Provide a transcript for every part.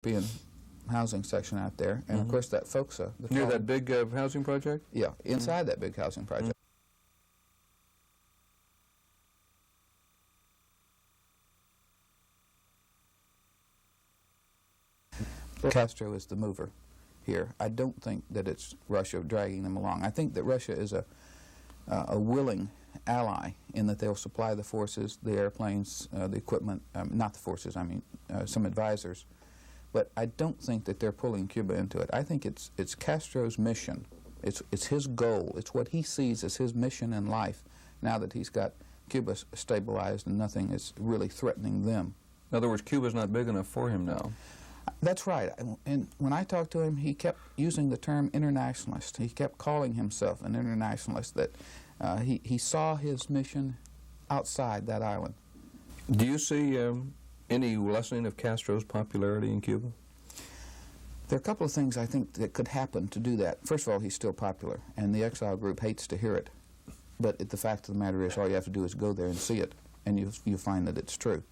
European housing section out there, and of course that FOCSA. Near that big housing project? Yeah, inside that big housing project. CASTRO is the mover here. I don't think that it's Russia dragging them along. I think that Russia is a willing ally in that they'll supply the forces, the airplanes, the equipment, not the forces, I mean some advisors. But I don't think that they're pulling Cuba into it. I think it's Castro's mission. It's his goal. It's what he sees as his mission in life now that he's got Cuba stabilized and nothing is really threatening them. In other words, Cuba's not big enough for him now. That's right. And when I talked to him, he kept using the term internationalist. He kept calling himself an internationalist, that he saw his mission outside that island. Do you see any lessening of Castro's popularity in Cuba? There are a couple of things I think that could happen to do that. First of all, he's still popular, and the exile group hates to hear it. But the fact of the matter is, all you have to do is go there and see it, and you find that it's true.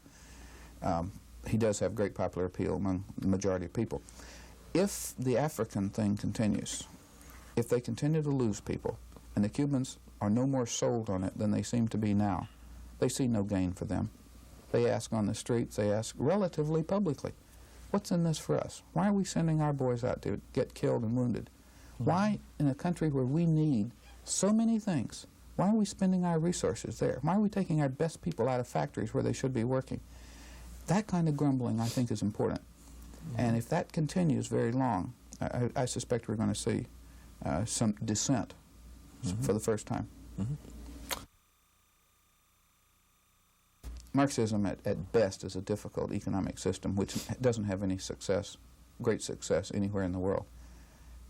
He does have great popular appeal among the majority of people. If the African thing continues, if they continue to lose people, and the Cubans are no more sold on it than they seem to be now, they see no gain for them. They ask on the streets, they ask relatively publicly, what's in this for us? Why are we sending our boys out to get killed and wounded? Why, in a country where we need so many things, why are we spending our resources there? Why are we taking our best people out of factories where they should be working? That kind of grumbling, I think, is important. And if that continues very long, I suspect we're going to see some dissent for the first time. Marxism, at best, is a difficult economic system which doesn't have any success, great success, anywhere in the world.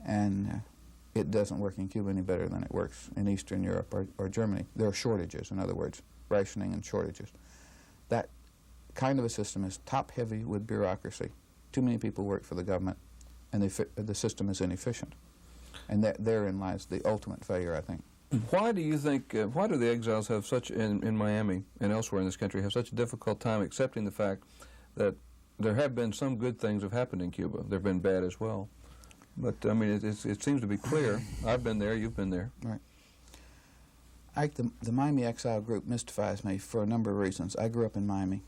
And it doesn't work in Cuba any better than it works in Eastern Europe or Germany. There are shortages, in other words, rationing and shortages. That kind of a system is top-heavy with bureaucracy. Too many people work for the government, and the system is inefficient. And therein lies the ultimate failure, I think. Why do you think, why do the exiles have such, in Miami and elsewhere in this country, have such a difficult time accepting the fact that there have been some good things have happened in Cuba? There have been bad as well. But, I mean, it seems to be clear. I've been there, you've been there. Right. The Miami Exile Group mystifies me for a number of reasons. I grew up in Miami,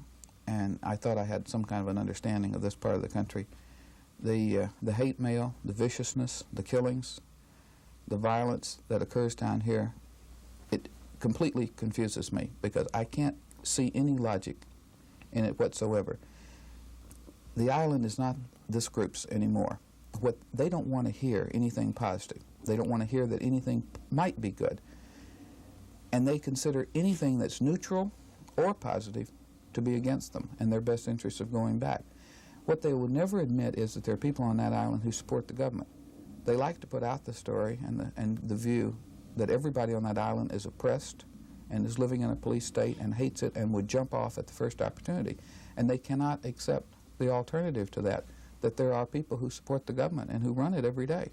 and I thought I had some kind of an understanding of this part of the country. The hate mail, the viciousness, the killings, the violence that occurs down here, it completely confuses me because I can't see any logic in it whatsoever. The island is not this group's anymore. They don't want to hear anything positive. They don't want to hear that anything might be good. And they consider anything that's neutral or positive to be against them and their best interests of going back. What they will never admit is that there are people on that island who support the government. They like to put out the story and the view that everybody on that island is oppressed and is living in a police state and hates it and would jump off at the first opportunity. And they cannot accept the alternative to that, that there are people who support the government and who run it every day.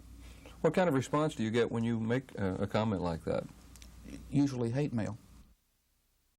What kind of response do you get when you make a comment like that? Usually hate mail.